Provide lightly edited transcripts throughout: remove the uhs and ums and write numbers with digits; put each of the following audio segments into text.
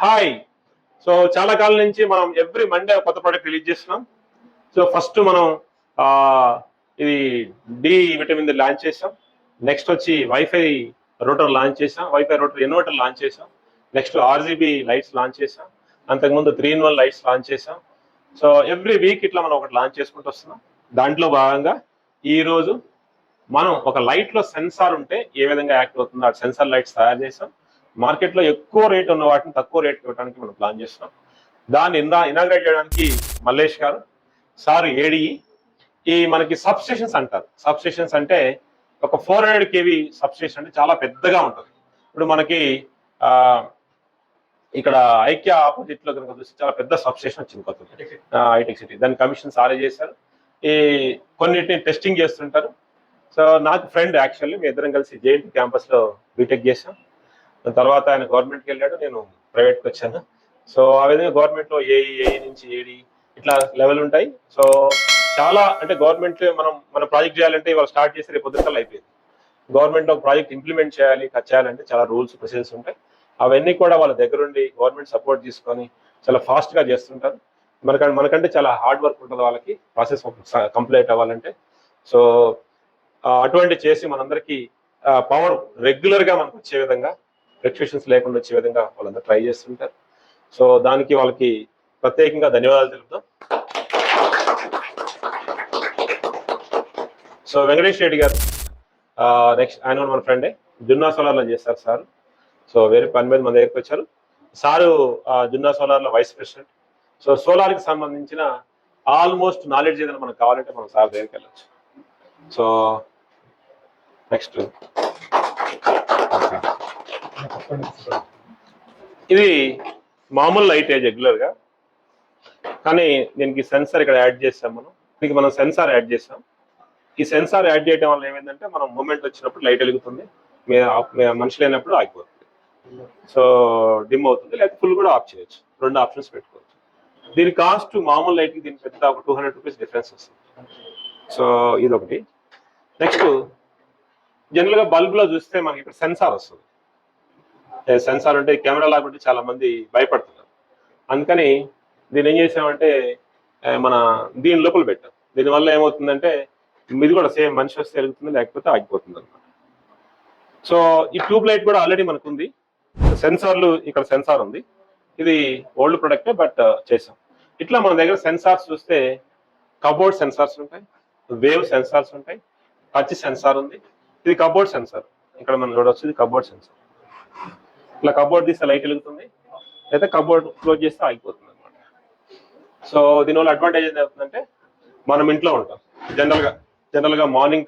Hi. So చాలా కాలం నుంచి మనం ఎవ్రీ మండే కొత్త ప్రోడక్ట్ రిలీజ్ చేస్తున్నాం. సో ఫస్ట్ మనం ఆ, ఇది డి విటమిన్ లాంచ్ చేసాం. నెక్స్ట్ వచ్చి వైఫై రూటర్ లాంచ్ చేసాం, వైఫై రూటర్ ఇన్వర్టర్ లాంచ్ చేసాం. నెక్స్ట్ ఆర్జీబీ లైట్స్ లాంచ్ చేసాం. అంతకుముందు 3-in-1 లైట్స్ లాంచ్ చేసాం. సో ఎవ్రీ వీక్ ఇట్లా మనం ఒకటి లాంచ్ చేసుకుంటూ వస్తున్నాం. దాంట్లో భాగంగా ఈ రోజు మనం ఒక లైట్ లో సెన్సార్ ఉంటే ఏ విధంగా యాక్ట్ అవుతుందో ఆ సెన్సార్ లైట్స్ తయారు చేసాం. మార్కెట్ లో ఎక్కువ రేట్ ఉన్న వాటిని తక్కువ రేట్ ఇవ్వడానికి మనం ప్లాన్ చేస్తున్నాం. దాన్ని ఇనాగ్రేట్ చేయడానికి మల్లేష్ గారు సార్ ఏడిఈ ఈ మనకి సబ్ స్టేషన్స్ అంటారు. సబ్ స్టేషన్స్ అంటే ఒక 400 kV సబ్ స్టేషన్ అంటే చాలా పెద్దగా ఉంటుంది. ఇప్పుడు మనకి ఆ ఇక్కడ ఐక్య ఆపోజిట్ లో కనుక చూస్తే చాలా పెద్ద సబ్ స్టేషన్ వచ్చింది కొత్తది, హైటెక్ సిటీ. దాని కమిషన్ సారే చేశారు. ఈ కొన్నిటిని టెస్టింగ్ చేస్తుంటారు. సో నాకు ఫ్రెండ్ యాక్చువల్లీ మీ ఇద్దరం కలిసి జేఎన్టీ క్యాంపస్ లో బీటెక్ చేశాం. తర్వాత ఆయన గవర్నమెంట్కి వెళ్ళాడు, నేను ప్రైవేట్కి వచ్చాను. సో ఆ విధంగా గవర్నమెంట్ లో ఏఈ నుంచి ఏడి ఇట్లా లెవెల్ ఉంటాయి. సో చాలా అంటే గవర్నమెంట్ మన ప్రాజెక్ట్ చేయాలంటే ఇవాళ స్టార్ట్ చేసి రేపు పొద్దుకల్లా అయిపోయింది. గవర్నమెంట్ ఒక ప్రాజెక్ట్ ఇంప్లిమెంట్ చేయాలంటే చాలా రూల్స్ ప్రొసీజర్స్ ఉంటాయి. అవన్నీ కూడా వాళ్ళ దగ్గరుండి గవర్నమెంట్ సపోర్ట్ తీసుకొని చాలా ఫాస్ట్ గా చేస్తుంటారు. మనకంటే చాలా హార్డ్ వర్క్ ఉంటుంది వాళ్ళకి ప్రాసెస్ కంప్లీట్ అవ్వాలంటే. సో అటువంటి చేసి మనందరికీ పవర్ రెగ్యులర్ గా మనకు వచ్చే విధంగా, ఫ్లక్చుయేషన్స్ లేకుండా వచ్చే విధంగా వాళ్ళందరూ ట్రై చేస్తుంటారు. సో దానికి వాళ్ళకి ప్రత్యేకంగా ధన్యవాదాలు తెలుపుతాం. సో వెంకటేష్ రెడ్డి గారు నెక్స్ట్ ఆయన మన ఫ్రెండే, జున్నా సోలార్ లో చేస్తారు సార్. సో వేరే పని మీద మన దగ్గరికి వచ్చారు. సారు జున్నా సోలార్ లో వైస్ ప్రెసిడెంట్. సో సోలార్ కి సంబంధించిన ఆల్మోస్ట్ నాలెడ్జ్ ఏదైనా మనకు కావాలంటే మనం సార్ దగ్గరికి వెళ్ళచ్చు. సో నెక్స్ట్ ఇది మామూలు లైట్ రెగ్యులర్ గా, కానీ దీనికి సెన్సార్ ఇక్కడ యాడ్ చేసాం. మనం సెన్సార్ యాడ్ చేసాం. ఈ సెన్సార్ యాడ్ చేయడం వల్ల ఏమైందంటే మనం మూమెంట్ వచ్చినప్పుడు లైట్ వెలుగుతుంది, మనిషి లేనప్పుడు ఆగిపోతుంది. సో డిమ్ అవుతుంది, లేకపోతే ఫుల్ కూడా ఆఫ్ చేయొచ్చు. 2 ఆప్షన్స్ పెట్టుకోవచ్చు. దీని కాస్ట్ మామూలు లైట్ కి దీనికి పెద్ద ఒక 200 రూపీస్ డిఫరెన్స్ వస్తుంది. సో ఇది ఒకటి. నెక్స్ట్ జనరల్ గా బల్బ్ లో చూస్తే మనకి ఇక్కడ సెన్సార్ వస్తుంది. సెన్సార్ అంటే కెమెరా లాగా చాలా మంది భయపడుతున్నారు. అందుకని దీన్ని ఏం చేసామంటే మన దీని లోపల పెట్టాం. దీనివల్ల ఏమవుతుందంటే ఇది కూడా సేమ్ మనిషి వస్తే వెలుగుతుంది, లేకపోతే ఆగిపోతుంది అనమాట. సో ఈ ట్యూబ్ లైట్ కూడా ఆల్రెడీ మనకు ఉంది. సెన్సార్లు ఇక్కడ సెన్సార్ ఉంది. ఇది ఓల్డ్ ప్రొడక్టే బట్ చేసాం. ఇట్లా మన దగ్గర సెన్సార్స్ చూస్తే కబోర్డ్ సెన్సార్స్ ఉంటాయి, వేవ్ సెన్సార్స్ ఉంటాయి, టచ్ సెన్సార్ ఉంది. ఇది కబోర్డ్ సెన్సార్. ఇక్కడ మనం చూడవచ్చు, ఇది కబోర్డ్ సెన్సార్. ఇట్లా కబోర్డ్ తీస్తే లైట్ వెలుగుతుంది, లేదా కబోర్డ్ క్లోజ్ చేస్తే ఆగిపోతుంది అనమాట. సో దీనివల్ల అడ్వాంటేజ్ ఏం అవుతుందంటే మనం ఇంట్లో ఉంటాం జనరల్ గా మార్నింగ్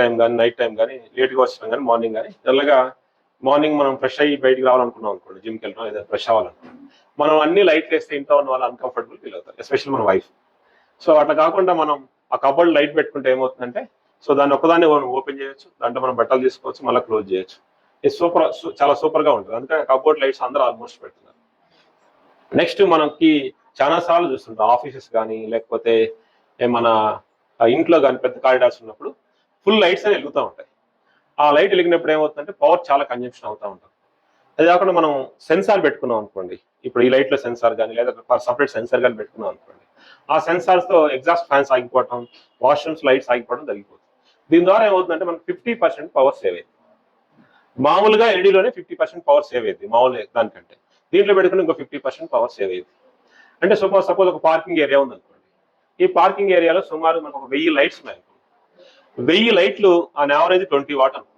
టైం కానీ నైట్ టైం కానీ లేట్గా వచ్చినాం కానీ మార్నింగ్ కానీ మార్నింగ్ మనం ఫ్రెష్ అయ్యి బయటికి రావాలనుకున్నాం అనుకోండి, జిమ్కి వెళ్ళడం ఏదైనా ఫ్రెష్ అవ్వాలనుకోండి, మనం అన్ని లైట్లు వేస్తే ఇంట్లో ఉన్న వాళ్ళు అన్కంఫర్టబుల్ ఫీల్ అవుతారు, ఎస్పెషల్లీ మన వైఫ్. సో అట్లా కాకుండా మనం ఆ కబోర్డ్ లైట్ పెట్టుకుంటే ఏమవుతుందంటే, సో దాన్ని ఒక్కదాన్ని మనం ఓపెన్ చేయొచ్చు, దాంట్లో మనం బట్టలు తీసుకోవచ్చు, మళ్ళీ క్లోజ్ చేయొచ్చు. ఇది చాలా సూపర్ గా ఉంటుంది. అందుకని కబోర్డ్ లైట్స్ అందరూ ఆల్మోస్ట్ పెడుతున్నారు. నెక్స్ట్ మనకి చాలా సార్లు చూస్తుంటాం ఆఫీసెస్ కానీ లేకపోతే మన ఇంట్లో కానీ పెద్ద కారిడార్స్ ఉన్నప్పుడు ఫుల్ లైట్స్ అని వెలుగుతూ ఉంటాయి. ఆ లైట్ వెలిగినప్పుడు ఏమవుతుందంటే పవర్ చాలా కన్జంప్షన్ అవుతూ ఉంటుంది. అది కాకుండా మనం సెన్సార్ పెట్టుకున్నాం అనుకోండి, ఇప్పుడు ఈ లైట్ లో సెన్సార్ కానీ లేదా సపరేట్ సెన్సార్ కానీ పెట్టుకున్నాం అనుకోండి, ఆ సెన్సార్స్ తో ఎగ్జాస్ట్ ఫ్యాన్స్ ఆగిపోవడం, వాష్రూమ్స్ లైట్స్ ఆగిపోవడం జరిగిపోతుంది. దీని ద్వారా ఏమవుతుందంటే మనకు 50% పవర్ సేవ్ అయింది. మామూలుగా ఎల్ఈడీలోనే 50% పవర్ సేవ్ అయింది మామూలు దానికంటే. దీంట్లో పెట్టుకుని ఇంకో 50% పవర్ సేవ్ అయింది. అంటే సపోజ్ ఒక పార్కింగ్ ఏరియా ఉంది అనుకోండి, ఈ పార్కింగ్ ఏరియాలో సుమారు మనకు ఒక 1000 లైట్స్ ఉన్నాయి. 1000 లైట్లు ఆన్ యావరేజ్ 20 వాట్ అనుకోండి.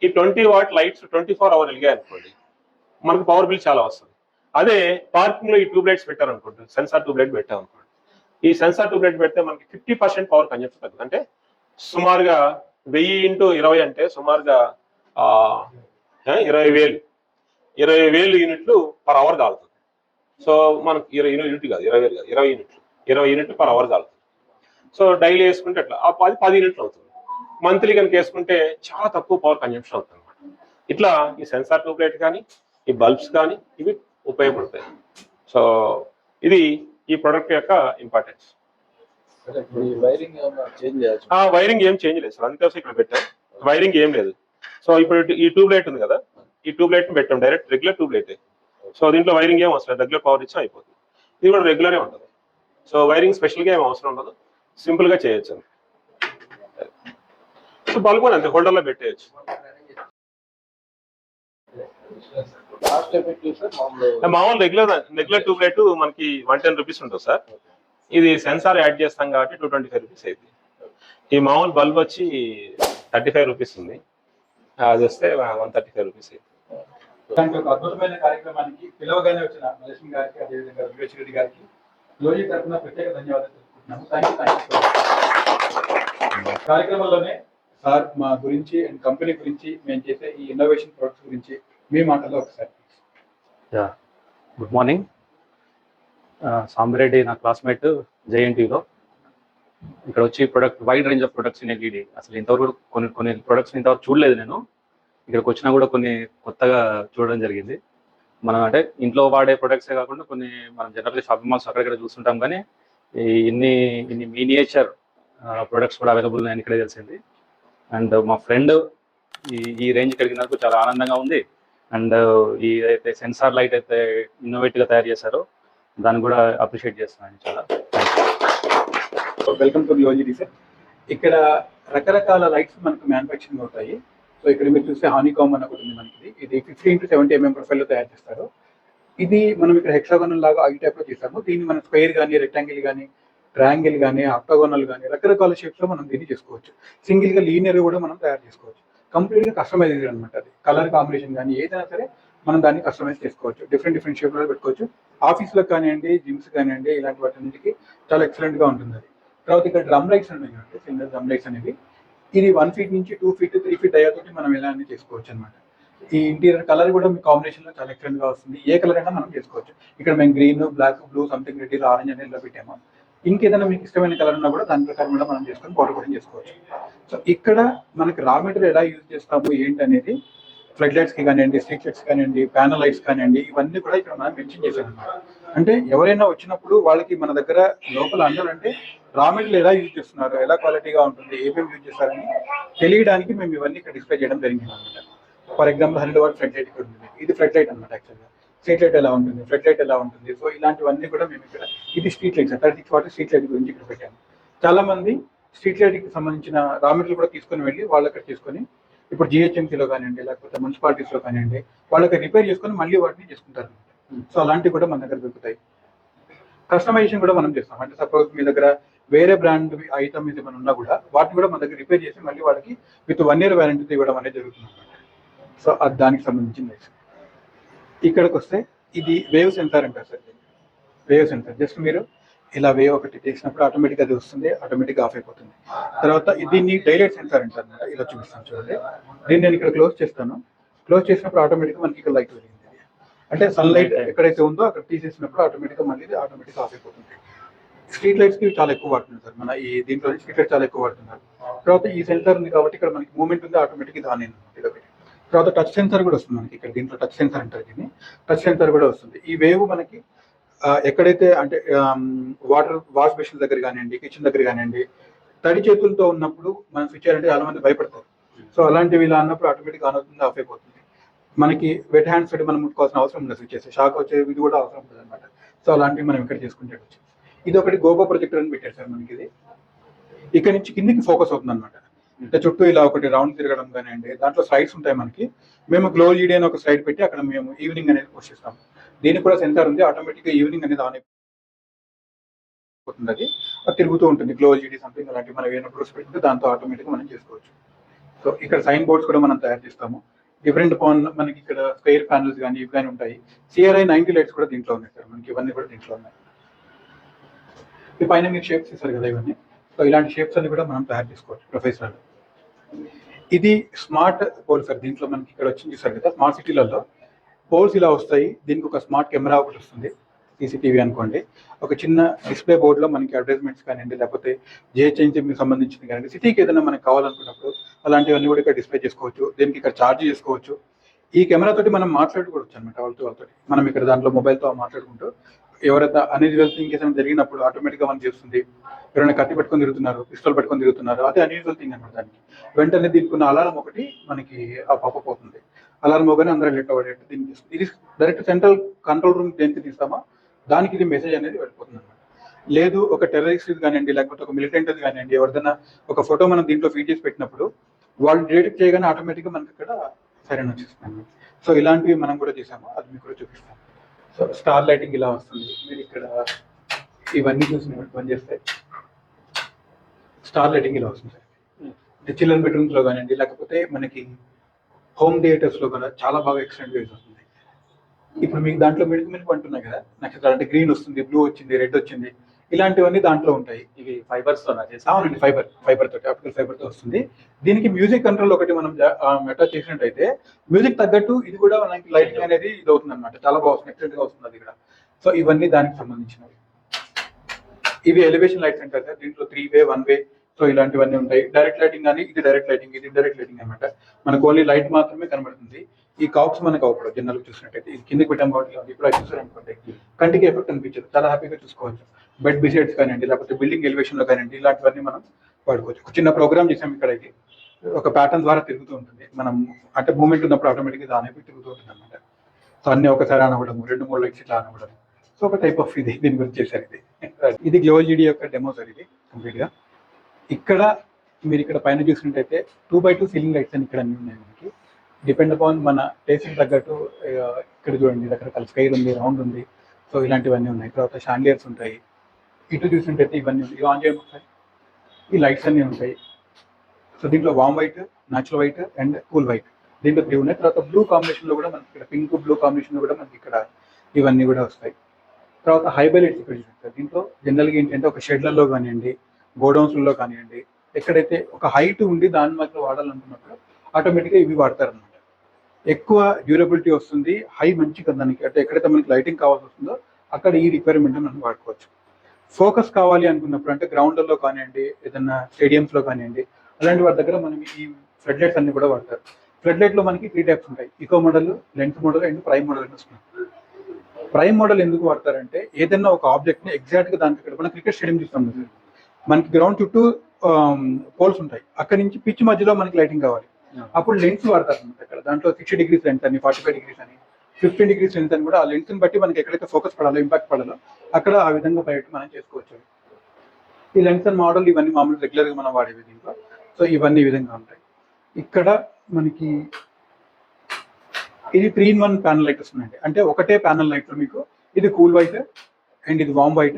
ఈ 20 వాట్ లైట్స్ 24 hours వెలిగాయి అనుకోండి, మనకు పవర్ బిల్ చాలా వస్తుంది. అదే పార్కింగ్ లో ఈ ట్యూబ్ లైట్స్ పెట్టారనుకోండి, సెన్సార్ ట్యూబ్ లైట్ పెట్టామనుకోండి, ఈ సెన్సార్ ట్యూబ్ లైట్ పెడితే మనకి 50% పవర్ కన్జంప్షన్ తగ్గుతుంది. అంటే సుమారుగా 1000 × 20 అంటే సుమారుగా 20,000 యూనిట్లు పర్ అవర్ కాలుతుంది. సో మనకు 20 యూనిట్ కాదు, 20,000 కాదు, 20 యూనిట్లు పర్ అవర్ కాలుతుంది. సో డైలీ వేసుకుంటే అట్లా 10 యూనిట్లు అవుతుంది. మంత్లీ కనుక వేసుకుంటే చాలా తక్కువ పవర్ కన్జంప్షన్ అవుతుంది అనమాట. ఇట్లా ఈ సెన్సార్ ట్యూబ్ లైట్ కానీ ఈ బల్బ్స్ కానీ ఇవి ఉపయోగపడతాయి. సో ఇది ఈ ప్రొడక్ట్ యొక్క ఇంపార్టెన్స్. వైరింగ్ ఏం చేంజ్ లేదు సార్, అందుకోసం ఇక్కడ పెట్టాం. వైరింగ్ ఏం లేదు. సో ఇప్పుడు ఈ ట్యూబ్ లైట్ ఉంది కదా, ఈ ట్యూబ్ లైట్ పెట్టాం, direct regular tube light. So దీంట్లో వైరింగ్ ఏం అవసరం, రెగ్యులర్ పవర్ ఇచ్చి అయిపోతుంది. ఇది కూడా రెగ్యులరే ఉంటుంది. సో వైరింగ్ స్పెషల్గా ఏం అవసరం ఉండదు, సింపుల్గా చేయొచ్చు. సో బల్బ్ కూడా అంతే, హోల్డర్లో పెట్టేయచ్చు. మామూలు రెగ్యులర్ ట్యూబ్ లైట్ మనకి 110 రూపీస్ ఉంటుంది సార్. ఇది సెన్సార్ యాడ్ చేస్తాం కాబట్టి 225 రూపీస్ అయింది. ఈ మామూలు బల్బ్ వచ్చి 35 రూపీస్ ఉంది, అది వస్తే 135 రూపీస్ అయింది. ఇలాంటి ఒక అద్భుతమైన కార్యక్రమానికి పిలవగానే వచ్చిన లక్ష్మి గారికి, అదేవిధంగా రమేష్ రెడ్డి గారికి లోజీ తరఫున ప్రత్యేక ధన్యవాదాలు తెలుపుకుంటున్నాము. Thank you. కార్యక్రమంలోనే సార్ మా గురించి అండ్ కంపెనీ గురించి, మేము చేసే ఈ ఇన్నోవేషన్ ప్రొడక్ట్స్ గురించి మీ మాటల్లో ఒకసారి. Good morning. సాంబిరెడ్డి నా క్లాస్మేట్ జేఎన్టీలో. ఇక్కడ వచ్చి product wide range of products in LED, అసలు ఇంతవరకు కొన్ని ప్రొడక్ట్స్ ఇంతవరకు చూడలేదు నేను. ఇక్కడికి వచ్చినా కూడా కొన్ని కొత్తగా చూడడం జరిగింది. మనం అంటే ఇంట్లో వాడే ప్రొడక్ట్సే కాకుండా కొన్ని మనం జనరల్గా షాపింగ్ మాల్స్ అక్కడక్కడ చూస్తుంటాం, కానీ ఇన్ని మినియేచర్ ప్రొడక్ట్స్ కూడా అవైలబుల్ ఉన్నాయని ఇక్కడే తెలిసింది. అండ్ మా ఫ్రెండ్ ఈ రేంజ్ కలిగినందుకు చాలా ఆనందంగా ఉంది. అండ్ ఈ అయితే సెన్సార్ లైట్ అయితే ఇన్నోవేటివ్గా తయారు చేశారో దాన్ని కూడా అప్రిషియేట్ చేస్తున్నాను చాలా. Welcome to Lozy sir. ఇక్కడ రకరకాల లైట్స్ మనకు మ్యానుఫ్యాక్చరింగ్ అవుతాయి. సో ఇక్కడ మీరు చూస్తే హానీకామ్ అని ఒకటి ఉంది మనకి. ఇది 50 into 70 mm ప్రొఫైల్లో తయారు చేస్తారు. ఇది మనం ఇక్కడ హెక్సాగోనల్ లాగా ఈ టైప్లో చేస్తాము. దీన్ని మనం స్క్వేర్ కానీ, రెక్టాంగిల్ కానీ, ట్రయాంగిల్ కానీ, ఆక్టాగోనల్ కానీ రకరకాల షేప్స్లో మనం దీన్ని చేసుకోవచ్చు. సింగిల్గా లీనియర్ కూడా మనం తయారు చేసుకోవచ్చు. కంప్లీట్గా కస్టమైజ్డ్ అనమాట. అది కలర్ కాంబినేషన్ కానీ ఏదైనా సరే మనం దాన్ని కస్టమైజ్ చేసుకోవచ్చు. డిఫరెంట్ షేప్లో పెట్టుకోవచ్చు. ఆఫీస్లో కానివ్వండి, జిమ్స్ కానివ్వండి, ఇలాంటి వాటికి చాలా ఎక్సలెంట్గా ఉంటుంది అది. తర్వాత ఇక్కడ డ్రమ్ లైట్స్ ఉన్నాయి, సిలిండర్ డ్రమ్ లైట్స్ అనేవి. ఇది 1 feet నుంచి 2 feet 3 feet డయాతోటి మనం ఎలా అని చేసుకోవచ్చు అనమాట. ఈ ఇంటీరియర్ కలర్ కూడా మీ కాంబినేషన్లో చాలా ఎక్సలెంట్గా వస్తుంది. ఏ కలర్ అయినా మనం చేసుకోవచ్చు. ఇక్కడ మేము green, black, blue, something red, orange అనేది ఇలా పెట్టాము. ఇంకేదైనా మీకు ఇష్టమైన కలర్ ఉన్నా కూడా దాని ప్రకారం కూడా మనం చేసుకొని పౌడర్ కూడా చేసుకోవచ్చు. సో ఇక్కడ మనకి రా మెటీరియల్ ఎలా యూజ్ చేస్తాము ఏంటి అనేది ఫ్లడ్ లైట్స్కి కానివ్వండి, స్ట్రీట్ లైట్స్ కానివ్వండి, ప్యానల్ లైట్స్ కానివ్వండి, ఇవన్నీ కూడా ఇక్కడ మనం మెన్షన్ చేశాను అనమాట. అంటే ఎవరైనా వచ్చినప్పుడు వాళ్ళకి మన దగ్గర లోపల అందాలంటే రా మెటీరియల్ ఎలా యూజ్ చేస్తున్నారు, ఎలా క్వాలిటీగా ఉంటుంది, ఏమేమి యూజ్ చేస్తారని తెలియడానికి మేము ఇవన్నీ ఇక్కడ డిస్ప్లే చేయడం జరిగింది అనమాట. For example 100 watt flood light ఇక్కడ ఉంది. ఇది ఫ్లడ్ లైట్ అనమాట. యాక్చువల్గా స్ట్రీట్ లైట్ ఎలా ఉంటుంది, ఫ్లడ్ లైట్ ఎలా ఉంటుంది. సో ఇలాంటివన్నీ కూడా మేము ఇక్కడ, ఇది street lights 36 watt street light గురించి ఇక్కడ పెట్టాము. చాలా మంది స్ట్రీట్ లైట్కి సంబంధించిన రా మెటీరియల్ కూడా తీసుకొని వెళ్ళి వాళ్ళు అక్కడ తీసుకొని ఇప్పుడు జిహెచ్ఎంసీలో కానివ్వండి, లేకపోతే మున్సిపాలిటీస్లో కానివ్వండి, వాళ్ళకి రిపేర్ చేసుకొని మళ్ళీ వాటిని చేసుకుంటారు. సో అలాంటివి కూడా మన దగ్గర దొరుకుతాయి. కస్టమైజేషన్ కూడా మనం చేస్తాం. అంటే సపోజ్ మీ దగ్గర వేరే బ్రాండ్ ఐటమ్ ఇది మనం ఉన్నా కూడా వాటిని కూడా మన దగ్గర రిపేర్ చేసి మళ్ళీ వాళ్ళకి విత్ 1 year వారంటీ ఇవ్వడం అనేది జరుగుతుంది అనమాట. సో అది దానికి సంబంధించింది. ఇక్కడికి వస్తే ఇది వేవ్ సెన్సార్ అంటారు సార్. వేవ్ సెన్సార్ జస్ట్ మీరు ఇలా వేవ్ ఒకటి చేసినప్పుడు ఆటోమేటిక్గా అది వస్తుంది, ఆటోమేటిక్గా ఆఫ్ అయిపోతుంది. తర్వాత దీన్ని డైలైట్ సెన్సార్ అంటారు అనమాట. ఇలా చూపిస్తాను చూడండి. దీన్ని నేను ఇక్కడ క్లోజ్ చేస్తాను. క్లోజ్ చేసినప్పుడు ఆటోమేటిక్గా మనకి ఇక్కడ లైట్ వెలిగింది. అంటే సన్లైట్ ఎక్కడైతే ఉందో అక్కడ తీసేసినప్పుడు ఆటోమేటిక్గా మళ్ళీ ఆటోమేటిక్గా ఆఫ్ అయిపోతుంది. స్ట్రీట్ లైట్స్కి చాలా ఎక్కువ వాడుతున్నారు సార్. మన ఈ దీంట్లో స్ట్రీట్ లైట్ చాలా ఎక్కువ వాడుతున్నారు. తర్వాత ఈ సెన్సార్ ఉంది కాబట్టి ఇక్కడ మనకి మూమెంట్ ఉంది, ఆటోమేటిక్గా ఆన్ అయింది. తర్వాత టచ్ సెన్సార్ కూడా వస్తుంది మనకి. ఇక్కడ దీంట్లో టచ్ సెన్సార్ అంటారు దీన్ని. టచ్ సెన్సార్ కూడా వస్తుంది. ఈ వేవ్ మనకి ఎక్కడైతే అంటే వాష్ బేసిన్ దగ్గర కానివ్వండి, కిచెన్ దగ్గర కానివ్వండి, తడి చేతులతో ఉన్నప్పుడు మనం స్విచ్ చేయాలంటే చాలా మంది భయపడతారు. సో అలాంటివి ఇలా అన్నప్పుడు ఆటోమేటిక్గా ఆన్ అవుతుంది, ఆఫ్ అయిపోతుంది. మనకి వెట్ హ్యాండ్స్ తోటి మనం ముట్టుకోవాల్సిన అవసరం ఉండదు. స్విచ్ చేస్తే షాక్ వచ్చే ఇది కూడా అవసరం ఉంటుంది అనమాట. సో అలాంటివి మనం ఇక్కడ చేసుకుంటే వచ్చు. ఇది ఒకటి గోబో ప్రొజెక్టర్ అని పెట్టారు సార్ మనకి. ఇది ఇక్కడ నుంచి కిందికి ఫోకస్ అవుతుంది అనమాట. అంటే చుట్టూ ఇలా ఒకటి రౌండ్ తిరగడం కానివ్వండి, దాంట్లో స్లైడ్స్ ఉంటాయి మనకి. మేము గ్లో ఈడీ అని ఒక స్లైడ్ పెట్టి అక్కడ మేము ఈవినింగ్ అనేది పోస్ట్ చేస్తాం. దీనికి కూడా సెన్సార్ ఉంది, ఆటోమేటిక్గా ఈవినింగ్ అనేది ఆన్ అయిపోతుంది. అది తిరుగుతూ ఉంటుంది. గ్లో ఈడీ సంథింగ్ అలాంటివి మనం ఏమైనా ప్రూఫ్స్ పెట్టుకుంటే దాంతో ఆటోమేటిక్గా మనం చేసుకోవచ్చు. సో ఇక్కడ సైన్ బోర్డ్స్ కూడా మనం తయారు చేస్తాము. డిఫరెంట్ మనకి ఇక్కడ స్క్వేర్ ప్యానల్స్ కానీ ఇవి కానీ ఉంటాయి. CRI 90 లైట్స్ కూడా దీంట్లో ఉన్నాయి సార్ మనకి. ఇవన్నీ కూడా దీంట్లో ఉన్నాయి. ఈ పైన మీరు షేప్స్ ఇస్తారు కదా ఇవన్నీ. సో ఇలాంటి షేప్స్ అన్ని కూడా మనం తయారు చేసుకోవచ్చు ప్రొఫెషనల్. ఇది స్మార్ట్ పోల్ సార్. దీంట్లో మనకి ఇక్కడ వచ్చింది చూసారు కదా, స్మార్ట్ సిటీలలో పోల్స్ ఇలా వస్తాయి. దీనికి ఒక స్మార్ట్ కెమెరా ఒకటి వస్తుంది, CCTV అనుకోండి. ఒక చిన్న డిస్ప్లే బోర్డులో మనకి అడ్వర్టైజ్మెంట్స్ కానివ్వండి, లేకపోతే జిహెచ్ఎంసీకి సంబంధించింది కానివ్వండి, సిటీకి ఏదైనా మనకి కావాలనుకున్నప్పుడు అలాంటివన్నీ కూడా ఇక్కడ డిస్ప్లే చేసుకోవచ్చు. దీనికి ఇక్కడ ఛార్జ్ చేసుకోవచ్చు. ఈ కెమెరా తోటి మనం మాట్లాడుకోవచ్చు అనమాట వాళ్ళతో. మనం ఇక్కడ దాంట్లో మొబైల్తో మాట్లాడుకుంటూ ఎవరైనా అన్యూజువల్ థింగ్ ఏదైనా జరిగినప్పుడు ఆటోమేటిక్గా మనకి చేస్తుంది. ఎవరైనా కత్తి పెట్టుకొని తిరుగుతున్నారు, పిస్టల్ పెట్టుకొని తిరుగుతున్నారు, అదే అన్యూజువల్ థింగ్ అనమాట. దానికి వెంటనే దీనికి ఉన్న అలారం ఒకటి మనకి ఆ పాపప్ అవుతుంది. అలారం మోగానే అందరూ అలర్ట్ అవ్వడేట్టు దీనికి చేస్తుంది. ఇది డైరెక్ట్ సెంట్రల్ కంట్రోల్ రూమ్ దేనికి తీస్తామో దానికి ఇది మెసేజ్ అనేది వెళ్ళిపోతుంది అనమాట. లేదు ఒక టెర్రరిస్ట్ కానివ్వండి, లేకపోతే ఒక మిలిటెంట్ కానివ్వండి, ఎవరిదైనా ఒక ఫోటో మనం దీంట్లో ఫీడ్ చేసి పెట్టినప్పుడు వాళ్ళు డిటెక్ట్ చేయగానే ఆటోమేటిక్గా మనకి ఇక్కడ సరైన వచ్చేస్తుంది. సో ఇలాంటివి మనం కూడా చేసాము, అది మీకు కూడా చూపిస్తాం. సో స్టార్ లైటింగ్ ఇలా వస్తుంది. మీరు ఇక్కడ ఇవన్నీ చూసి పని చేస్తాయి. స్టార్ లైటింగ్ ఇలా వస్తుంది సార్. అంటే చిల్డ్రన్ బెడ్రూమ్స్ లో కానివ్వండి, లేకపోతే మనకి హోమ్ థియేటర్స్ లో కూడా చాలా బాగా ఎక్స్టెండ్ యూజ్ అవుతుంది. ఇప్పుడు మీకు దాంట్లో మినుకు అంటున్నాయి కదా నక్షత్రాలు, అంటే గ్రీన్ వస్తుంది, బ్లూ వచ్చింది, రెడ్ వచ్చింది, ఇలాంటివన్నీ దాంట్లో ఉంటాయి. ఇవి ఫైబర్స్ తో అవునండి, ఫైబర్ తోటి, ఆప్టికల్ ఫైబర్ తో వస్తుంది. దీనికి మ్యూజిక్ కంట్రోల్ ఒకటి మనం అటాచ్ చేసినట్టయితే మ్యూజిక్ తగ్గట్టు ఇది కూడా మనకి లైటింగ్ అనేది ఇది అవుతుంది అనమాట. చాలా బాగుంది, ఎక్సలెంట్ గా వస్తుంది అది కూడా. సో ఇవన్నీ దానికి సంబంధించినవి. ఇవి ఎలివేషన్ లైట్స్ అంటారు సార్. దీంట్లో 3-వే 1-వే సో ఇలాంటివన్నీ ఉంటాయి. డైరెక్ట్ లైటింగ్ అని, ఇది డైరెక్ట్ లైటింగ్, ఇది ఇండైరెక్ట్ లైటింగ్ అనమాట. మనకు ఓన్లీ లైట్ మాత్రమే కనబడుతుంది. ఈ కాక్స్ మనకు అవపడవు జనరల్ చూసినట్టయితే. ఇది కిందకి పెట్టాం కాబట్టి ఇప్పుడు అది చూసారనుకోండి కంటికి ఎఫెక్ట్ అనిపించదు, చాలా హ్యాపీగా చూసుకోవచ్చు. బెడ్ బిసైడ్స్ కానివ్వండి, లేకపోతే బిల్డింగ్ ఎలివేషన్ లో కానివ్వండి, ఇలాంటివన్నీ మనం వాడుకోవచ్చు. ఒక చిన్న ప్రోగ్రామ్ చేసాం ఇక్కడ. ఇది ఒక ప్యాటర్న్ ద్వారా తిరుగుతూ ఉంటుంది. మనం అంటే మూమెంట్ ఉన్నప్పుడు ఆటోమేటిక్గా దాని తిరుగుతూ ఉంటుంది అనమాట. సో అన్ని ఒకసారి ఆన్ అవ్వడం, 2-3 లైట్స్ ఇట్లా ఆన్ అవ్వడం. సో ఒక టైప్ ఆఫ్ ఇది దీని గురించి చేశారు. ఇది గ్లో ఎల్ఈడి యొక్క డెమో సార్. ఇది కంప్లీట్ గా ఇక్కడ మీరు ఇక్కడ పైన చూసినట్టయితే 2x2 సీలింగ్ లైట్స్ అని ఇక్కడ అన్ని ఉన్నాయి మనకి. డిపెండ్ అపాన్ మన టేస్ట్ తగ్గట్టు ఇక్కడ చూడండి రకరకాల స్కైర్ ఉంది, రౌండ్ ఉంది. సో ఇలాంటివన్నీ ఉన్నాయి. తర్వాత షాండియర్స్ ఉంటాయి. ఇటు చూసినట్టయితే ఇవన్నీ ఇవి ఆన్ చేయడం ఒకసారి. ఈ లైట్స్ అన్నీ ఉంటాయి. సో దీంట్లో వామ్ white, natural white and cool white, దీంట్లో 3 ఉన్నాయి. తర్వాత బ్లూ కాంబినేషన్ లో కూడా మనకి ఇక్కడ పింక్ బ్లూ కాంబినేషన్ లో కూడా మనకి ఇక్కడ ఇవన్నీ కూడా వస్తాయి. తర్వాత హైబైలైట్స్ ఇక్కడ చూస్తారు. దీంట్లో జనరల్గా ఏంటంటే ఒక షెడ్లలో కానివ్వండి, గోడౌన్స్లో కానివ్వండి, ఎక్కడైతే ఒక హైట్ ఉండి దాని మధ్య వాడాలనుకున్నప్పుడు ఆటోమేటిక్గా ఇవి వాడతారనమాట. ఎక్కువ డ్యూరబిలిటీ వస్తుంది, హై మంచిగా దానికి, అంటే ఎక్కడైతే మనకి లైటింగ్ కావాల్సి వస్తుందో అక్కడ ఈ రిక్వైర్మెంట్ మనం వాడుకోవచ్చు. ఫోకస్ కావాలి అనుకున్నప్పుడు అంటే గ్రౌండ్లలో కానివ్వండి, ఏదైనా స్టేడియంస్లో కానివ్వండి, అలాంటి వాటి దగ్గర మనం ఈ ఫ్లడ్ లైట్స్ అన్ని కూడా వాడతారు. ఫ్లడ్ లైట్లో మనకి 3 టైప్స్ ఉంటాయి. Eco model, lens model and prime model అని వస్తుంది. ప్రైమ్ మోడల్ ఎందుకు వాడతారంటే ఏదైనా ఒక ఆబ్జెక్ట్ ని ఎగ్జాక్ట్ గా దానికి ఇక్కడ మనం క్రికెట్ స్టేడియం చూస్తాం కదా, మనకి గ్రౌండ్ చుట్టూ పోల్స్ ఉంటాయి, అక్కడ నుంచి పిచ్ మధ్యలో మనకి లైటింగ్ కావాలి. అప్పుడు లెన్స్ వాడతారు అనమాట. ఇక్కడ దాంట్లో 60 డిగ్రీస్ లెన్స్ అని, 45 డిగ్రీస్ అని, 15 డిగ్రీస్ లెన్స్ అని కూడా ఆ లెన్స్ ని బట్టి మనకి ఎక్కడైతే ఫోకస్ పడాలో, ఇంపాక్ట్ పడాలో అక్కడ ఆ విధంగా బయట మనం చేసుకోవచ్చు. ఈ లెన్స్ అండ్ మోడల్ ఇవన్నీ మామూలు రెగ్యులర్ గా మనం వాడేవి దీంట్లో. సో ఇవన్నీ ఈ విధంగా ఉంటాయి. ఇక్కడ మనకి ఇది 3-in-1 ప్యానల్ లైట్ వస్తుందండి. అంటే ఒకటే ప్యానల్ లైట్ లో మీకు ఇది కూల్ వైట్ అండ్ ఇది వామ్ వైట్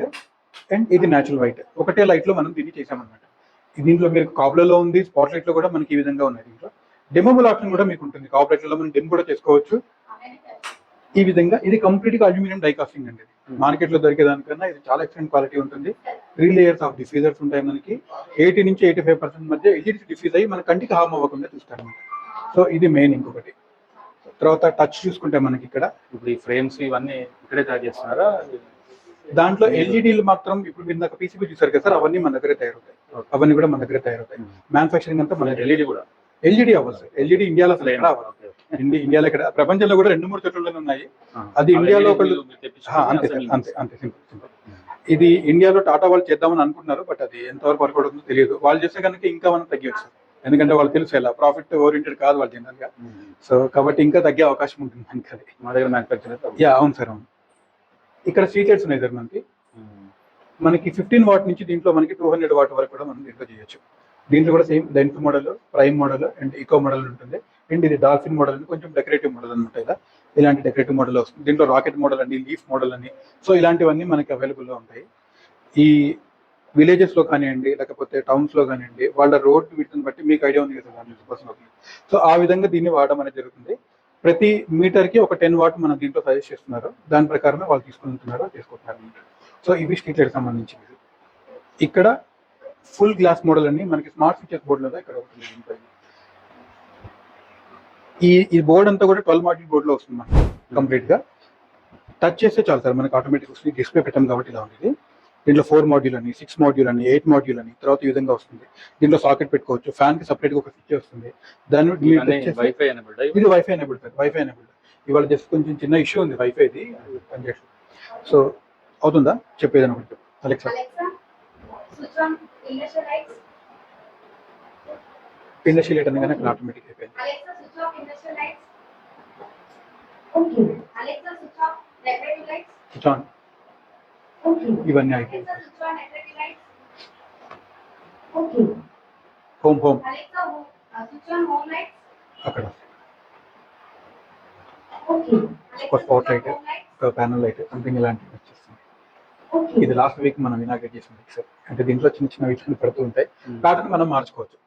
అండ్ ఇది న్యాచురల్ వైట్, ఒకటే లైట్ లో మనం దీన్ని చేసామన్నమాట. దీంట్లో మీరు కాబ్లలో ఉంది, స్పాట్ లైట్ లో కూడా మనకి ఈ విధంగా ఉన్నాయి. దీంట్లో డెమోబుల్ ఆప్షన్ కూడా మీకు ఉంటుంది. కాబ్లైట్ లో మనం డెమో కూడా చేసుకోవచ్చు. ఈ విధంగా ఇది కంప్లీట్ గా అల్యూమినియం డైకాస్టింగ్ అండి. మార్కెట్ లో దొరికే దానికన్నా ఇది చాలా ఎక్సలెంట్ క్వాలిటీ ఉంటుంది. 3 లేయర్స్ ఆఫ్ డిఫ్యూజర్స్ ఉంటాయి మనకి. 80 నుంచి 85% మధ్య ఎల్ఈడి డిఫ్యూజ్ అయ్యి మన కంటికి హామ్ అవ్వకుండా చూస్తారు. సో ఇది మెయిన్. ఇంకొకటి తర్వాత టచ్ చూసుకుంటే మనకి ఇక్కడ ఇప్పుడు ఈ ఫ్రేమ్స్ ఇవన్నీ ఇక్కడే తయారు చేస్తున్నారా? దాంట్లో ఎల్ఈడీలు మాత్రం ఇప్పుడు మీరు నాకు పీసీబీ చూసారు కదా సార్, అవన్నీ మన దగ్గరే తయారవుతాయి. అవన్నీ కూడా మన దగ్గరే తయారవుతాయి. మ్యానుఫాక్చరింగ్ అంతా మన ఎల్ఈడి కూడా. ఎల్ఈడి అవ్వదు సార్. ఎల్ఈడి ఇండియాలో అసలు ఎక్కడ అవ్వదు. ఇండియాలో ఇక్కడ ప్రపంచంలో కూడా 2-3 చోట్లలోనే ఉన్నాయి. అది ఇండియాలో ఒకళ్ళు అంతే సార్, అంతే అంతే సింపుల్. ఇది ఇండియాలో టాటా వాళ్ళు చేద్దామని అనుకుంటున్నారు, బట్ అది ఎంతవరకు వర్క్ అవుతుందో తెలియదు. వాళ్ళు చేస్తే కనుక ఇంకా మనం తగ్గించచ్చు, ఎందుకంటే వాళ్ళు తెలుసు ఎలా ప్రాఫిట్ ఓరియంటెడ్ కాదు వాళ్ళు జనరల్ గా. సో కాబట్టి ఇంకా తగ్గే అవకాశం ఉంటుంది మనకి. అది మా దగ్గర మ్యానుఫాక్చర్. అవును సార్, అవును. ఇక్కడ స్ట్రీట్ లైట్స్ ఉన్నాయి సార్ మనకి 15 వాట్ నుంచి దీంట్లో మనకి 200 వాట్ వరకు కూడా మనం దీంట్లో చేయొచ్చు. దీంట్లో కూడా same lens model, prime model and eco model ఉంటుంది. అండ్ ఇది డాల్ఫిన్ మోడల్ అని కొంచెం డెకరేటివ్ మోడల్ అనమాట. ఇలా ఇలాంటి డెకరేటివ్ మోడల్ వస్తుంది. దీంట్లో రాకెట్ మోడల్ అని, లీఫ్ మోడల్ అని, సో ఇలాంటివన్నీ మనకి అవైలబుల్గా ఉంటాయి. ఈ విలేజెస్ లో కానివ్వండి, లేకపోతే టౌన్స్ లో కానివ్వండి, వాళ్ళ రోడ్ వీటిని బట్టి మీకు ఐడియా ఉంది కదా. సో ఆ విధంగా దీన్ని వాడడం అనేది జరుగుతుంది. ప్రతి మీటర్ కి ఒక 10 వాట్ మనం దీంట్లో సజెస్ట్ చేస్తున్నారు, దాని ప్రకారమే వాళ్ళు తీసుకుంటున్నారు, చేసుకుంటున్నారు. సో ఇవి స్ట్రీట్ లైట్ సంబంధించినవి. ఇక్కడ ఫుల్ గ్లాస్ మోడల్ అని మనకి స్మార్ట్ ఫీచర్స్ బోర్డు లో ఇక్కడ ఉంటుంది. ఈ బోర్డ్ అంతా కూడా 12 మాడ్యూల్ బోర్డ్ లో వస్తుంది మనకి. కంప్లీట్ గా టచ్ చేస్తే చాలు సార్, మనకి ఆటోమేటిక్ వస్తుంది. డిస్ప్లే పెట్టాం కాబట్టి ఇలా ఉంది. దీంట్లో 4 మాడ్యూల్ అని, 6 మాడ్యూల్ అని, 8 మాడ్యూల్ అని, తర్వాత ఈ విధంగా వస్తుంది. దీంట్లో సాకెట్ పెట్టుకోవచ్చు. ఫ్యాన్ కి సపరేట్ గా ఒక స్విచ్ వస్తుంది. దాన్ని వైఫై ఎనేబుల్డ్. ఇది wifi enabled sir, wifi enabled. ఇవాళ జస్ట్ కొంచెం చిన్న ఇష్యూ ఉంది వైఫైది పనిచేస్తుంది. సో అవుతుందా చెప్పేదని ఒకటి అలెక్సా ఇండస్ట్రియల్ లైట్ అనగానే ఆటోమేటిక్ అయిపోయింది. Okay. Alexa, switch off decorative lights. Switch on Okay. ఇవన్నీ అయిపోయి Alexa, switch on decorative lights. Okay. Home Alexa, switch on home lights. అక్కడ Okay. ఒక Alexa, spot switch light on home lights. ఒక panel light something ఇలాంటివి వచ్చేస్తుంది. Okay. ఇది last week మనం inaugurate చేసిన పిక్చర్. అంటే దీంట్లో చిన్న చిన్న విషయాలు పెడుతూ ఉంటాయి. ప్యాటర్న్ మనం మార్చుకోవచ్చు.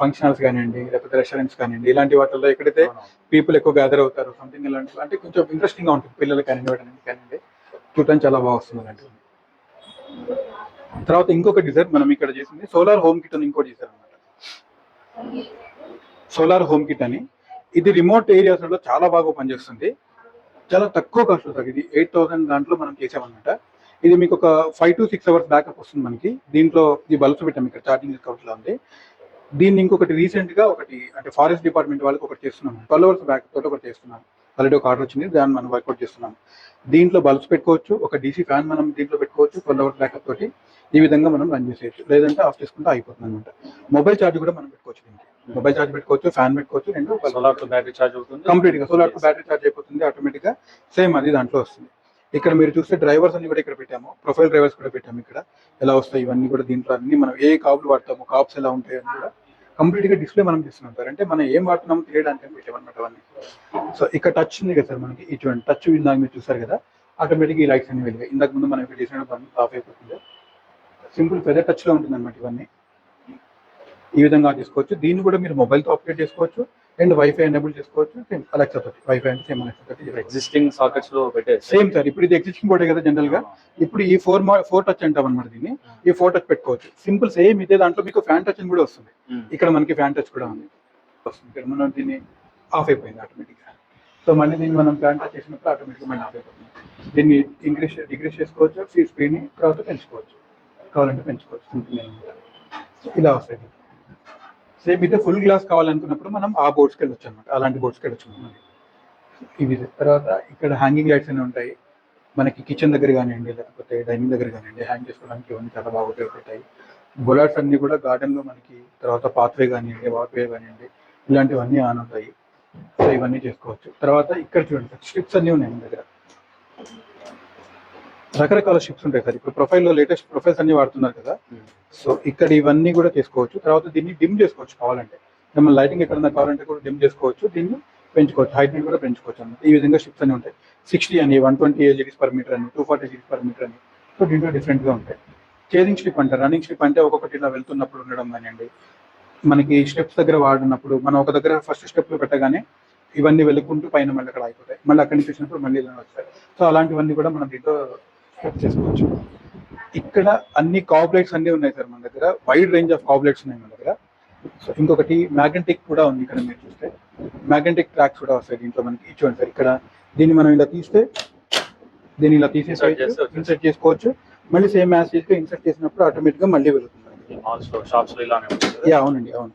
ఫంక్షనల్స్ కానివ్వండి, లేకపోతే రెస్టారెంట్స్ కానివ్వండి, ఇలాంటి వాటిల్లో ఎక్కడైతే పీపుల్ ఎక్కువ గ్యాదర్ అవుతారు సంథింగ్ ఇలాంటివి, అంటే కొంచెం ఇంట్రెస్టింగ్ గా ఉంటుంది పిల్లలు కానివ్వండి చూడటానికి చాలా బాగా వస్తుంది అలాంటివి. తర్వాత ఇంకొక డిజైన్ మనం ఇక్కడ చేసింది సోలార్ హోమ్ కిట్ అని ఇంకోటి చేశారు అనమాట. సోలార్ హోమ్ కిట్ అని ఇది రిమోట్ ఏరియాస్ లో చాలా బాగా పనిచేస్తుంది. చాలా తక్కువ కాస్ట్ వస్తుంది. ఇది 8,000 దాంట్లో మనం చేసామన్నమాట. ఇది మీకు ఒక 5 to 6 అవర్స్ బ్యాకప్ వస్తుంది మనకి. దీంట్లో ఈ బల్బ్స్ పెట్టాము ఇక్కడ ఛార్జింగ్ అకౌంట్ లో ఉంది. దీన్ని ఇంకొకటి రీసెంట్ గా ఒకటి అంటే ఫారెస్ట్ డిపార్ట్మెంట్ వాళ్ళకి ఒకటి చేస్తున్నాం. 12 అవర్స్ బ్యాకప్ తోటి ఒకటి చేస్తున్నాం. ఆల్రెడీ ఒక ఆర్డర్ వచ్చింది, దాన్ని మనం వర్కౌట్ చేస్తున్నాం. దీంట్లో బల్బ్స్ పెట్టుకోవచ్చు, ఒక డీసీ ఫ్యాన్ మనం దీంట్లో పెట్టుకోవచ్చు 12 అవర్స్ బ్యాకప్ తోటి. ఈ విధంగా మనం రన్ చేసేయచ్చు, లేదంటే ఆఫ్ చేసుకుంటే అయిపోతుంది అనమాట. మొబైల్ ఛార్జ్ కూడా మనం పెట్టుకోవచ్చు. దీనికి మొబైల్ ఛార్జ్ పెట్టుకోవచ్చు, ఫ్యాన్ పెట్టుకోవచ్చు, రెండు సోలార్ తో బ్యాటరీ ఛార్జ్ అవుతుంది. కంప్లీట్ గా సోలార్ తో బ్యాటరీ ఛార్జ్ అయిపోతుంది ఆటోమేటిక్ గా. సేమ్ అది దాంట్లో వస్తుంది. ఇక్కడ మీరు చూస్తే డ్రైవర్స్ అన్ని కూడా ఇక్కడ పెట్టాము, ప్రొఫైల్ డ్రైవర్స్ కూడా పెట్టాము. ఇక్కడ ఎలా వస్తాయి ఇవన్నీ కూడా దీంట్లో అన్ని మనం ఏ కాపులు వాడతాము, కాప్స్ ఎలా ఉంటాయి అని కూడా కంప్లీట్ గా డిస్ప్లే మనం చేస్తున్నాం సార్. అంటే మనం ఏం వాడుతున్నామో తెలియడానికి అని పెట్టామన్నమాట అవన్నీ. సో ఇక్కడ టచ్ ఉంది కదా సార్ మనకి, ఈ చూడండి టచ్ ఇందాక మీరు చూసారు కదా, ఆటోమేటిక్ ఈ లైట్స్ అన్ని వెలిగాయి. ఇందాక ముందు మనం ఇక్కడ చేసిన ఆఫ్ అయిపోతుంది. సింపుల్ ఫెదర్ టచ్ లో ఉంటుంది అనమాట. ఇవన్నీ ఈ విధంగా తీసుకోవచ్చు. దీన్ని కూడా మీరు మొబైల్ తో ఆపరేట్ చేసుకోవచ్చు అండ్ వైఫై ఎనేబుల్ చేసుకోవచ్చు. సేమ్ అలెక్సా తోటి, వైఫై అంటే సేమ్ అలెక్సా తోటి ఎగ్జిస్టింగ్ సాకెట్స్ లో పెట్టేసి సేమ్ సార్. ఇప్పుడు ఇది ఎగ్జిస్టింగ్ బోర్డే కదా జనరల్ గా. ఇప్పుడు ఈ 4 టచ్ అంటాం అనమాట దీన్ని. ఈ 4 టచ్ పెట్టుకోవచ్చు. సింపుల్ సేమ్ ఇదే దాంట్లో మీకు ఫ్యాన్ టచ్ కూడా వస్తుంది. ఇక్కడ మనకి ఫ్యాన్ టచ్ కూడా ఉంది. ఇక్కడ మనం దీన్ని ఆఫ్ అయిపోయింది ఆటోమేటిక్ గా. సో మళ్ళీ దీన్ని మనం ఫ్యాన్ టచ్ చేసినప్పుడు ఆటోమేటిక్ గా మళ్ళీ ఆఫ్ అయిపోతుంది. దీన్ని డిక్రీస్ చేసుకోవచ్చు, స్పీడ్ ని తర్వాత పెంచుకోవచ్చు, కావాలంటే పెంచుకోవచ్చు. సింపుల్ ఇలా వస్తాయి. సేమ్ ఇదే ఫుల్ గ్లాస్ కావాలనుకున్నప్పుడు మనం ఆ బోర్డ్స్కి వెళ్ళొచ్చు అనమాట. అలాంటి బోర్డ్స్కి వెళ్ళొచ్చు మనం. ఇవి తర్వాత ఇక్కడ హ్యాంగింగ్ లైట్స్ అన్నీ ఉంటాయి మనకి. కిచెన్ దగ్గర కానివ్వండి, లేకపోతే డైనింగ్ దగ్గర కానివ్వండి, హ్యాంగ్ చేసుకోవడానికి ఇవన్నీ చాలా బాగా ఉపయోగపడతాయి. బొలాట్స్ అన్ని కూడా గార్డెన్ లో మనకి, తర్వాత పాత్వే కానివ్వండి, వాక్వే కానివ్వండి, ఇలాంటివన్నీ ఆన్ అవుతాయి. సో ఇవన్నీ చేసుకోవచ్చు. తర్వాత ఇక్కడ చూడండి స్ట్రిప్స్ అన్నీ ఉన్నాయి మన దగ్గర. రకరకాల షిప్స్ ఉంటాయి సార్. ఇప్పుడు ప్రొఫైల్లో లేటెస్ట్ ప్రొఫైల్స్ అన్ని వాడుతున్నారు కదా, సో ఇక్కడ ఇవన్నీ కూడా చేసుకోవచ్చు. తర్వాత దీన్ని డిమ్ చేసుకోవచ్చు కావాలంటే, మనం లైటింగ్ ఎక్కడన్నా కావాలంటే కూడా డిమ్ చేసుకోవచ్చు. దీన్ని పెంచుకోవచ్చు, హైట్ కూడా పెంచుకోవచ్చు అన్నమాట. ఈ విధంగా షిప్స్ అన్ని ఉంటాయి. 60 అని, 120 AGDs/మీటర్ అని, 240 AGDs/మీటర్ అని. సో దీంట్లో డిఫరెంట్ గా ఉంటాయి. చేజింగ్ స్ట్రిప్ అంటే, రన్నింగ్ స్ట్రిప్ అంటే ఒక్కొక్కటి ఇలా వెళ్తున్నప్పుడు ఉండడం కానివ్వండి, మనకి స్టెప్స్ దగ్గర వాడినప్పుడు మనం ఒక దగ్గర ఫస్ట్ స్టెప్ లో పెట్టగానే ఇవన్నీ వెళ్ళుకుంటూ పైన మళ్ళీ అక్కడ అయిపోతాయి, మళ్ళీ అక్కడి నుంచి వచ్చినప్పుడు మళ్ళీ ఇలా వస్తాయి. సో అలాంటివన్నీ కూడా మనం దీంట్లో చేసుకోవచ్చు. ఇక్కడ అన్ని కాబ్లెట్స్ అన్ని ఉన్నాయి సార్ మన దగ్గర. వైడ్ రేంజ్ ఆఫ్ కాబ్లెట్స్ ఉన్నాయి మన దగ్గర. సో ఇంకొకటి మ్యాగ్నెటిక్ కూడా ఉంది. ఇక్కడ మీరు చూస్తే మ్యాగ్నెటిక్ ట్రాక్స్ కూడా వస్తాయి దీంట్లో మనకి. చూడండి సార్, ఇక్కడ దీన్ని మనం ఇలా తీస్తే దీన్ని ఇలా తీసేసి ఇన్సర్ట్ చేసుకోవచ్చు. మళ్ళీ సేమ్ యాజ్ గా ఇన్సర్ట్ చేసినప్పుడు ఆటోమేటిక్ గా మళ్ళీ వెళ్తుంది. అవునండి, అవును.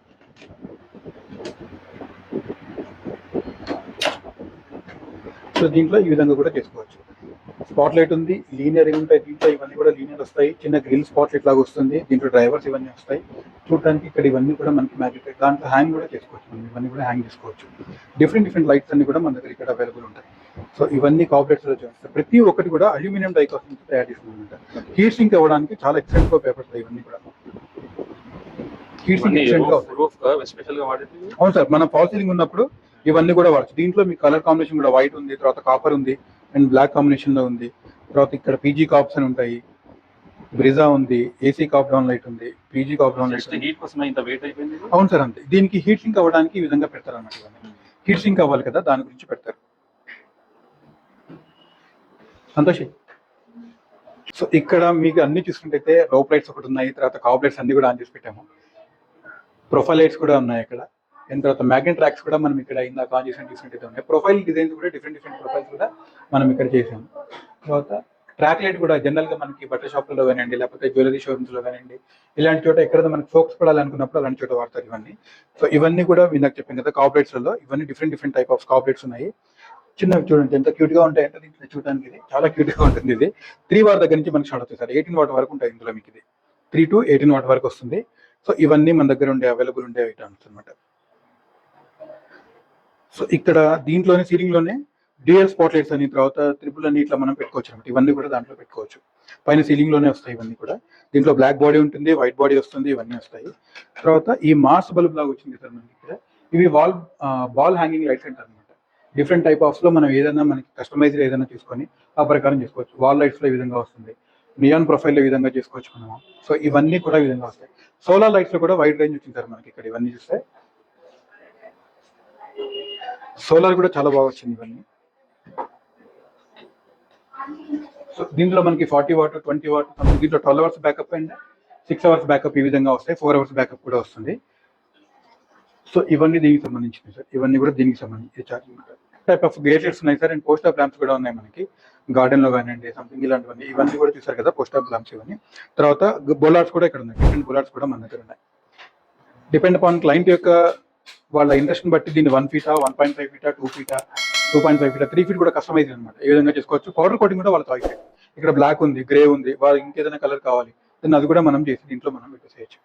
సో దీంట్లో ఈ విధంగా కూడా చేసుకోవచ్చు. స్పాట్ లైట్ ఉంది, లీనియర్ ఉంటాయి దీంట్లో. ఇవన్నీ కూడా లీనియర్ వస్తాయి. చిన్న గ్రిల్ స్పాట్ లైట్ లాగా వస్తుంది. దీంట్లో డ్రైవర్స్ ఇవన్నీ వస్తాయి చూడటానికి. ఇక్కడ ఇవన్నీ కూడా మనకి మ్యాగ్నెటిక్. దాంట్లో హ్యాంగ్ కూడా చేసుకోవచ్చు మనం. ఇవన్నీ కూడా హ్యాంగ్ చేసుకోవచ్చు. డిఫరెంట్ లైట్స్ అన్ని కూడా మన దగ్గర ఇక్కడ అవైలబుల్ ఉంటాయి. సో ఇవన్నీ కాంప్లెక్స్ లో చూస్తారు. ప్రతి ఒక్కటి కూడా అల్యూమినియం డైకాస్ట్ నుంచి తయారు చేస్తున్నాం. హీట్ సింక్ అవ్వడానికి చాలా ఎక్సలెంట్ గా పేపర్స్ ఇవన్నీ కూడా. హీట్ సింక్ ఎక్సలెంట్ గా అవును సార్. మన ఫాల్ సీలింగ్ ఉన్నప్పుడు ఇవన్నీ కూడా వాడచ్చు. దీంట్లో మీ కలర్ కాంబినేషన్ కూడా వైట్ ఉంది, తర్వాత కాపర్ ఉంది అండ్ బ్లాక్ కాంబినేషన్ లో ఉంది. తర్వాత ఇక్కడ పీజీ కాప్స్ అని ఉంటాయి, బ్రిజా ఉంది, ఏసీ కాప్ డౌన్ లైట్ ఉంది, పీజీ కాప్ డౌన్ లైట్. అవును సార్, అంతే. దీనికి హీట్ సింక్ అవ్వడానికి ఈ విధంగా పెడతారు అన్నమాట. ఇవన్నీ హీట్ సింక్ అవ్వాలి కదా, దాని గురించి పెడతారు. సంతోషి. సో ఇక్కడ మీకు అన్ని చూసుకుంటే రోప్ లైట్స్ ఒకటి ఉన్నాయి, తర్వాత కాప్ లైట్స్ అన్ని కూడా ఆన్ చేసి పెట్టాము. ప్రొఫైల్ లైట్స్ కూడా ఉన్నాయి ఇక్కడ. అండ్ తర్వాత మ్యాగ్నెట్ ట్రాక్స్ కూడా మనం ఇక్కడ ఇందాక ఆన్ చేసిన డిఫరెంట్ ఉన్నాయి. ప్రొఫైల్ డిజైన్స్ కూడా డిఫరెంట్ ప్రొఫైల్స్ కూడా మనం ఇక్కడ చేసాము. తర్వాత ట్రాక్ లైట్ కూడా జనరల్ గా మనకి బట్టల షాపుల్లో కానివ్వండి, లేకపోతే జ్యువెలరీ షోరూమ్స్ లో కానివ్వండి, ఇలాంటి చోట ఎక్కడ మనకి ఫోక్స్ పడాలనుకున్నప్పుడు అలాంటి చోట వాడతారు ఇవన్నీ. సో ఇవన్నీ కూడా ఇందాక చెప్పాను కదా కాప్లెట్స్ లో, ఇవన్నీ డిఫరెంట్ టైప్ ఆఫ్ కాప్లెట్స్ ఉన్నాయి. చిన్నవి చూడండి ఎంత క్యూట్ గా ఉంటాయంటే దీంట్లో చూడడానికి. ఇది చాలా క్యూట్ గా ఉంటుంది. ఇది 3 వాట్ దగ్గర నుంచి మనకి స్టార్ట్ అవుతుంది సార్. 18 వాట్ వరకు ఉంటుంది ఇందులో మీకు. ఇది 3 to 18 వాట్ వరకు వస్తుంది. సో ఇవన్నీ మన దగ్గర అవైలబుల్ ఉండే ఐటమ్స్ అనమాట. సో ఇక్కడ దీంట్లోనే సీలింగ్ లోనే డ్యూయల్ స్పాట్ లైట్స్ అని, తర్వాత త్రిపుల్ అని ఇట్లా మనం పెట్టుకోవచ్చు అనమాట. ఇవన్నీ కూడా దాంట్లో పెట్టుకోవచ్చు. పైన సీలింగ్ లోనే వస్తాయి ఇవన్నీ కూడా. దీంట్లో బ్లాక్ బాడీ ఉంటుంది, వైట్ బాడీ వస్తుంది, ఇవన్నీ వస్తాయి. తర్వాత ఈ మాస్ బల్బ్ లాగా వచ్చింది సార్ మనకి ఇక్కడ. ఇవి బాల్ హ్యాంగింగ్ లైట్స్ అంటారు అనమాట. డిఫరెంట్ టైప్ ఆఫ్ లో మనం ఏదైనా మనకి కస్టమైజ్ ఏదైనా తీసుకొని ఆ ప్రకారం చేసుకోవచ్చు. వాల్ లైట్స్ లో ఈ విధంగా వస్తుంది, నియాన్ ప్రొఫైల్ లో ఈ విధంగా చేసుకోవచ్చు మనం. సో ఇవన్నీ కూడా ఈ విధంగా వస్తాయి. సోలార్ లైట్స్ లో కూడా వైడ్ రేంజ్ వచ్చింది సార్ మనకి ఇక్కడ. ఇవన్నీ చూస్తే సోలార్ కూడా చాలా బాగా వచ్చింది ఇవన్నీ. సో దీంట్లో మనకి 40 వాట్, 20 వాట్, దీంట్లో 12 hours backup and 6 hours backup ఈ విధంగా వస్తాయి. 4 అవర్స్ బ్యాకప్ కూడా వస్తుంది. సో ఇవన్నీ దీనికి సంబంధించినవి సార్. ఇవన్నీ కూడా దీనికి సంబంధించి ఛార్జింగ్ టైప్ ఆఫ్ గేటెడ్స్ ఉన్నాయి sir. And post of lamps కూడా ఉన్నాయి మనకి గార్డెన్ లో కానివ్వండి, సంథింగ్ ఇలాంటివన్నీ. ఇవన్నీ కూడా చూసారు కదా పోస్ట్ ఆఫ్ ల్యాంప్స్ ఇవన్నీ. తర్వాత బోలార్డ్స్ కూడా ఇక్కడ ఉన్నాయి. డిఫరెంట్ బోలార్డ్స్ కూడా మన దగ్గర ఉన్నాయి. డిపెండ్ అపాన్ క్లయింట్ యొక్క వాళ్ళ ఇంట్రెస్ట్ బట్టి దీన్ని 1 ఫీటా, 1.5 ఫీటా, 2 ఫీటా, 2.5 ఫీటా, 3 ఫీట్ కూడా కస్టమైజ్ అనమాట. ఈ విధంగా చేసుకోవచ్చు. పౌడర్ కోటింగ్ కూడా వాళ్ళ చాయిస్. ఇక్కడ బ్లాక్ ఉంది, గ్రే ఉంది, వాళ్ళు ఇంకేదైనా కలర్ కావాలి, దాన్ని అది కూడా మనం చేసి దీంట్లో మనం పెట్టేసేయచ్చు.